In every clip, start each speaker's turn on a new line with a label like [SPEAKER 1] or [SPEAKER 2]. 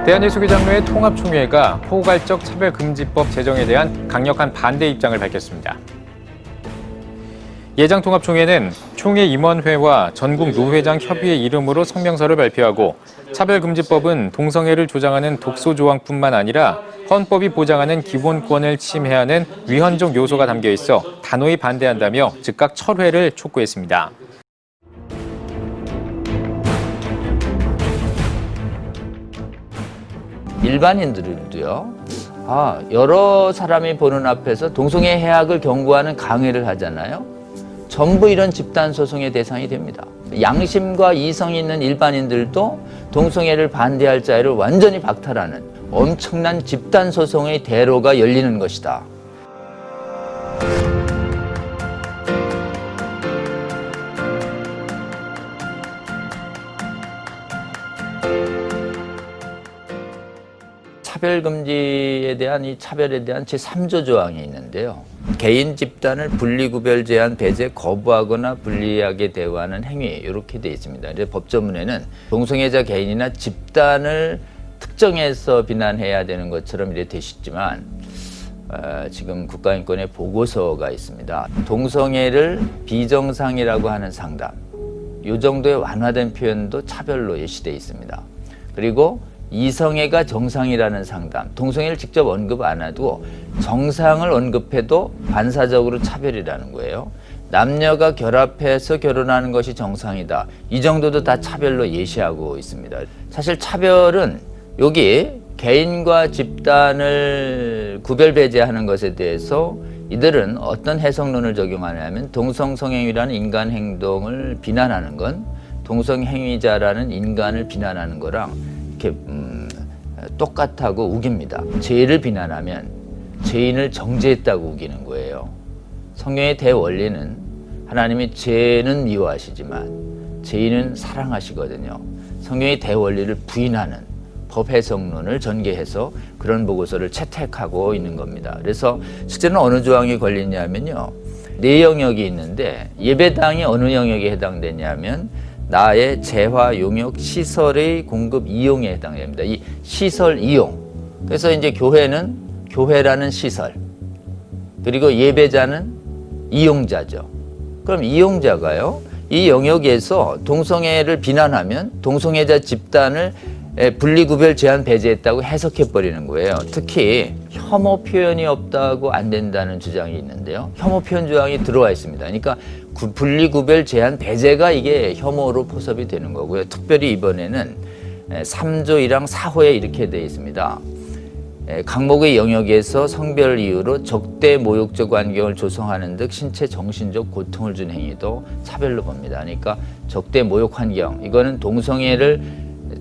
[SPEAKER 1] 대한예수교 장로회 통합총회가 포괄적 차별금지법 제정에 대한 강력한 반대 입장을 밝혔습니다. 예장통합총회는 총회 임원회와 전국 노회장 협의회 이름으로 성명서를 발표하고 차별금지법은 동성애를 조장하는 독소조항뿐만 아니라 헌법이 보장하는 기본권을 침해하는 위헌적 요소가 담겨 있어 단호히 반대한다며 즉각 철회를 촉구했습니다.
[SPEAKER 2] 일반인들도요, 여러 사람이 보는 앞에서 동성애 해악을 경고하는 강의를 하잖아요. 전부 이런 집단 소송의 대상이 됩니다. 양심과 이성이 있는 일반인들도 동성애를 반대할 자유를 완전히 박탈하는 엄청난 집단 소송의 대로가 열리는 것이다. 차별금지에 대한 이 차별에 대한 제3조 조항이 있는데요. 개인 집단을 분리구별 제한 배제 거부하거나 불리하게 대우하는 행위 이렇게 되어 있습니다. 법조문에는 동성애자 개인이나 집단을 특정해서 비난해야 되는 것처럼 이렇게 되시지만 지금 국가인권의 보고서가 있습니다. 동성애를 비정상이라고 하는 상담, 이 정도의 완화된 표현도 차별로 예시되어 있습니다. 그리고 이성애가 정상이라는 상담, 동성애를 직접 언급 안 해도 정상을 언급해도 반사적으로 차별이라는 거예요. 남녀가 결합해서 결혼하는 것이 정상이다. 이 정도도 다 차별로 예시하고 있습니다. 사실 차별은 여기 개인과 집단을 구별 배제하는 것에 대해서 이들은 어떤 해석론을 적용하냐면 동성성행위라는 인간 행동을 비난하는 건 동성행위자라는 인간을 비난하는 거랑 이렇게 똑같다고 우깁니다. 죄를 비난하면 죄인을 정죄했다고 우기는 거예요. 성경의 대원리는 하나님이 죄는 미워하시지만 죄인은 사랑하시거든요. 성경의 대원리를 부인하는 법 해석론을 전개해서 그런 보고서를 채택하고 있는 겁니다. 그래서 실제는 어느 조항이 걸리냐면요, 네 영역이 있는데 예배당이 어느 영역에 해당되냐면 나의 재화, 용역, 시설의 공급, 이용에 해당됩니다. 이 시설, 이용. 그래서 이제 교회는 교회라는 시설, 그리고 예배자는 이용자죠. 그럼 이용자가요, 이 영역에서 동성애를 비난하면 동성애자 집단을 분리구별 제한 배제했다고 해석해버리는 거예요. 특히 혐오 표현이 없다고 안 된다는 주장이 있는데요. 혐오 표현 조항이 들어와 있습니다. 그러니까 분리구별 제한 배제가 이게 혐오로 포섭이 되는 거고요. 특별히 이번에는 3조 1항 4호에 이렇게 되어 있습니다. 각목의 영역에서 성별 이유로 적대 모욕적 환경을 조성하는 등 신체 정신적 고통을 준 행위도 차별로 봅니다. 그러니까 적대 모욕 환경, 이거는 동성애를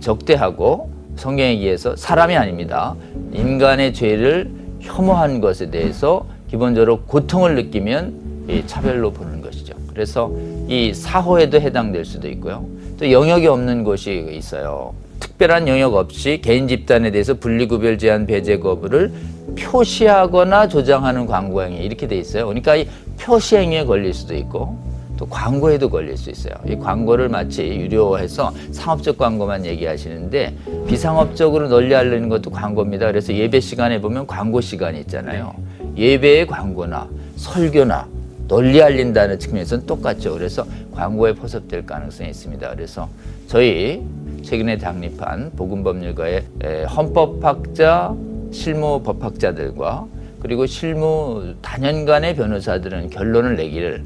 [SPEAKER 2] 적대하고 성경에 의해서 사람이 아닙니다. 인간의 죄를 혐오한 것에 대해서 기본적으로 고통을 느끼면 차별로 보는 것이죠. 그래서 이 사호에도 해당될 수도 있고요. 또 영역이 없는 곳이 있어요. 특별한 영역 없이 개인 집단에 대해서 분리구별 제한 배제 거부를 표시하거나 조장하는 광고 행위, 이렇게 돼 있어요. 그러니까 이 표시 행위에 걸릴 수도 있고 또 광고에도 걸릴 수 있어요. 이 광고를 마치 유료화해서 상업적 광고만 얘기하시는데 비상업적으로 널리 알리는 것도 광고입니다. 그래서 예배 시간에 보면 광고 시간이 있잖아요. 예배의 광고나 설교나 널리 알린다는 측면에서는 똑같죠. 그래서 광고에 포섭될 가능성이 있습니다. 그래서 저희 최근에 당립한 복음법률가의 헌법학자, 실무법학자들과 그리고 실무 단연간의 변호사들은 결론을 내기를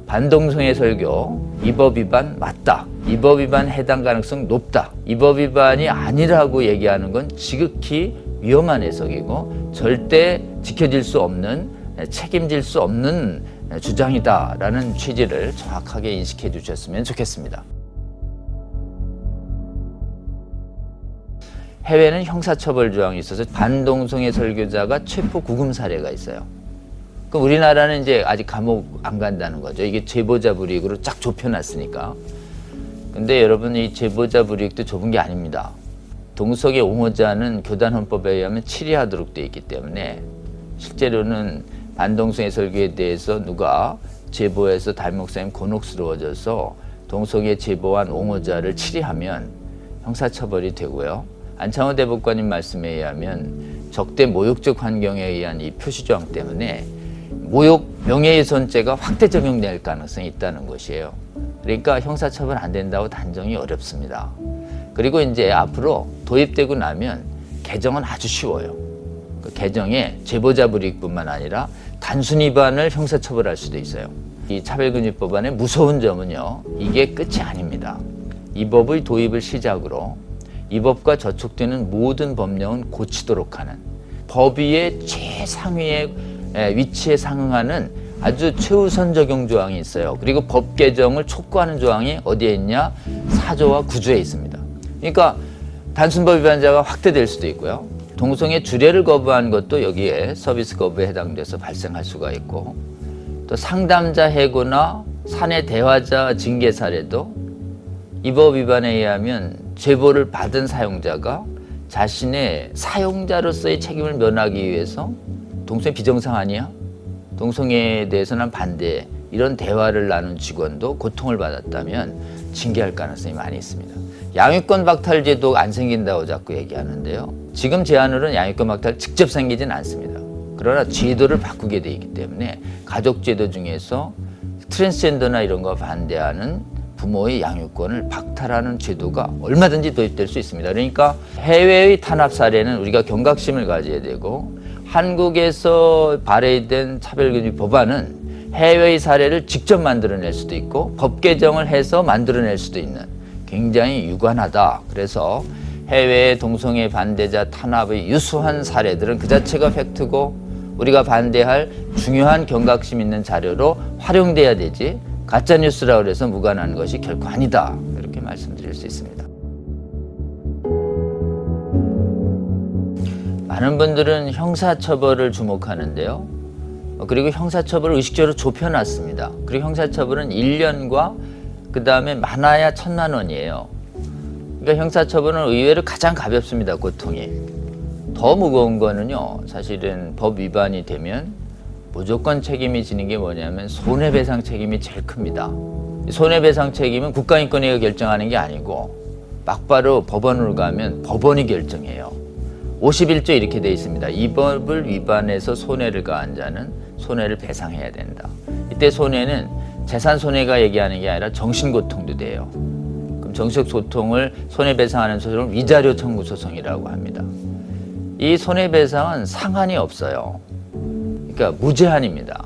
[SPEAKER 2] 반동성애 설교, 이 법 위반 맞다, 이 법 위반 해당 가능성 높다, 이 법 위반이 아니라고 얘기하는 건 지극히 위험한 해석이고 절대 지켜질 수 없는, 책임질 수 없는 주장이다라는 취지를 정확하게 인식해 주셨으면 좋겠습니다. 해외는 형사처벌 조항이 있어서 반동성애 설교자가 체포 구금 사례가 있어요. 그럼 우리나라는 이제 아직 감옥 안 간다는 거죠. 이게 제보자 불이익으로 쫙 좁혀놨으니까. 근데 여러분, 이 제보자 불이익도 좁은 게 아닙니다. 동성애 옹호자는 교단 헌법에 의하면 치리하도록 되어 있기 때문에 실제로는 반동성애 설교에 대해서 누가 제보해서 담임 목사님 곤혹스러워져서 동성애 제보한 옹호자를 치리하면 형사처벌이 되고요. 안창호 대법관님 말씀에 의하면 적대 모욕적 환경에 의한 이 표시조항 때문에 모욕 명예훼손죄가 확대 적용될 가능성이 있다는 것이에요. 그러니까 형사처벌 안 된다고 단정이 어렵습니다. 그리고 이제 앞으로 도입되고 나면 개정은 아주 쉬워요. 그 개정에 제보자 불이익뿐만 아니라 단순 위반을 형사처벌할 수도 있어요. 이 차별금지법안의 무서운 점은요, 이게 끝이 아닙니다. 이 법의 도입을 시작으로 이 법과 저촉되는 모든 법령은 고치도록 하는 법위의 최상위의 위치에 상응하는 아주 최우선 적용 조항이 있어요. 그리고 법 개정을 촉구하는 조항이 어디에 있냐? 4조와 9조에 있습니다. 그러니까 단순법 위반자가 확대될 수도 있고요. 동성애 주례를 거부한 것도 여기에 서비스 거부에 해당돼서 발생할 수가 있고, 또 상담자 해고나 사내 대화자 징계 사례도 이 법 위반에 의하면 제보를 받은 사용자가 자신의 사용자로서의 책임을 면하기 위해서 동성애 비정상 아니야? 동성애에 대해서는 반대, 이런 대화를 나눈 직원도 고통을 받았다면 징계할 가능성이 많이 있습니다. 양육권 박탈 제도가 안 생긴다고 자꾸 얘기하는데요. 지금 제안으로는 양육권 박탈 직접 생기진 않습니다. 그러나 제도를 바꾸게 돼 있기 때문에 가족 제도 중에서 트랜스젠더나 이런 거 반대하는 부모의 양육권을 박탈하는 제도가 얼마든지 도입될 수 있습니다. 그러니까 해외의 탄압 사례는 우리가 경각심을 가져야 되고, 한국에서 발의된 차별금지 법안은 해외의 사례를 직접 만들어낼 수도 있고 법 개정을 해서 만들어낼 수도 있는 굉장히 유관하다. 그래서 해외의 동성애 반대자 탄압의 유수한 사례들은 그 자체가 팩트고 우리가 반대할 중요한 경각심 있는 자료로 활용돼야 되지, 가짜뉴스라고 해서 무관한 것이 결코 아니다. 이렇게 말씀드릴 수 있습니다. 많은 분들은 형사처벌을 주목하는데요. 그리고 형사처벌을 의식적으로 좁혀놨습니다. 그리고 형사처벌은 1년과 그 다음에 많아야 1,000만 원이에요. 그러니까 형사처벌은 의외로 가장 가볍습니다. 고통이. 더 무거운 거는요, 사실은 법 위반이 되면 무조건 책임이 지는 게 뭐냐면 손해배상 책임이 제일 큽니다. 손해배상 책임은 국가인권위가 결정하는 게 아니고 막바로 법원으로 가면 법원이 결정해요. 51조 이렇게 돼 있습니다. 이 법을 위반해서 손해를 가한 자는 손해를 배상해야 된다. 이때 손해는 재산 손해가 얘기하는 게 아니라 정신고통도 돼요. 그럼 정신고통을 손해배상하는 소송을 위자료 청구 소송이라고 합니다. 이 손해배상은 상한이 없어요. 그러니까 무제한입니다.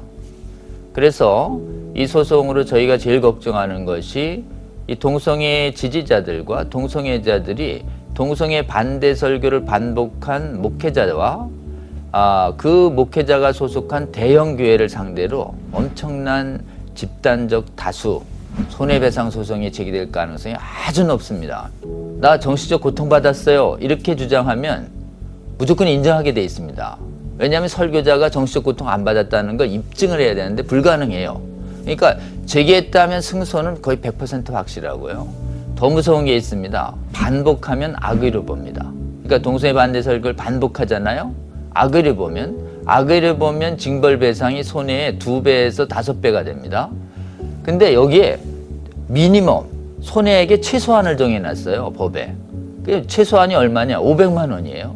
[SPEAKER 2] 그래서 이 소송으로 저희가 제일 걱정하는 것이 이 동성애 지지자들과 동성애자들이 동성애 반대 설교를 반복한 목회자와 그 목회자가 소속한 대형 교회를 상대로 엄청난 집단적 다수 손해배상 소송이 제기될 가능성이 아주 높습니다. 나 정신적 고통받았어요. 이렇게 주장하면 무조건 인정하게 돼 있습니다. 왜냐하면 설교자가 정신적 고통 안 받았다는 걸 입증을 해야 되는데 불가능해요. 그러니까 제기했다면 승소는 거의 100% 확실하고요. 더 무서운 게 있습니다. 반복하면 악의로 봅니다. 그러니까 동성애 반대 설교를 반복하잖아요. 악의로 보면 징벌배상이 손해의 2배에서 5배가 됩니다. 근데 여기에 미니멈 손해액의 최소한을 정해놨어요. 법에. 최소한이 얼마냐? 500만 원이에요.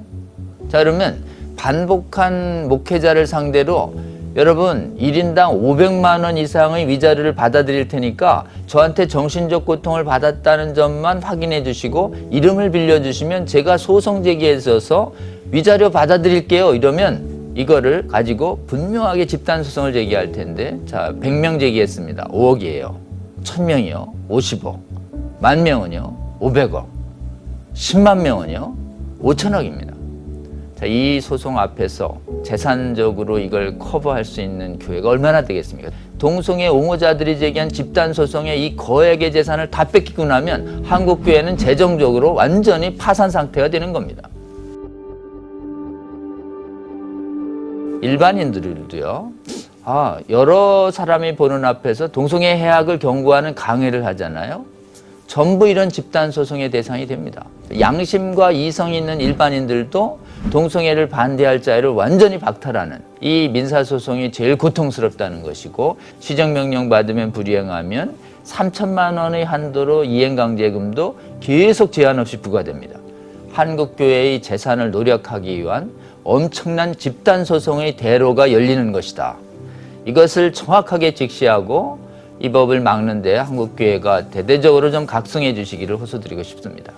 [SPEAKER 2] 자, 그러면 반복한 목회자를 상대로 여러분 1인당 500만 원 이상의 위자료를 받아들일 테니까 저한테 정신적 고통을 받았다는 점만 확인해 주시고 이름을 빌려주시면 제가 소송 제기에 있어서 위자료 받아드릴게요. 이러면 이거를 가지고 분명하게 집단소송을 제기할 텐데, 자, 100명 제기했습니다. 5억이에요. 1000명이요. 50억. 10,000명은요. 500억. 10만 명은요. 5천억입니다. 자, 이 소송 앞에서 재산적으로 이걸 커버할 수 있는 교회가 얼마나 되겠습니까? 동성애 옹호자들이 제기한 집단소송의 이 거액의 재산을 다 뺏기고 나면 한국 교회는 재정적으로 완전히 파산 상태가 되는 겁니다. 일반인들도요, 여러 사람이 보는 앞에서 동성애 해악을 경고하는 강의를 하잖아요. 전부 이런 집단소송의 대상이 됩니다. 양심과 이성이 있는 일반인들도 동성애를 반대할 자유를 완전히 박탈하는 이 민사소송이 제일 고통스럽다는 것이고, 시정명령 받으면 불이행하면 3,000만 원의 한도로 이행강제금도 계속 제한 없이 부과됩니다. 한국교회의 재산을 노력하기 위한 엄청난 집단 소송의 대로가 열리는 것이다. 이것을 정확하게 직시하고 이 법을 막는 데 한국교회가 대대적으로 좀 각성해 주시기를 호소드리고 싶습니다.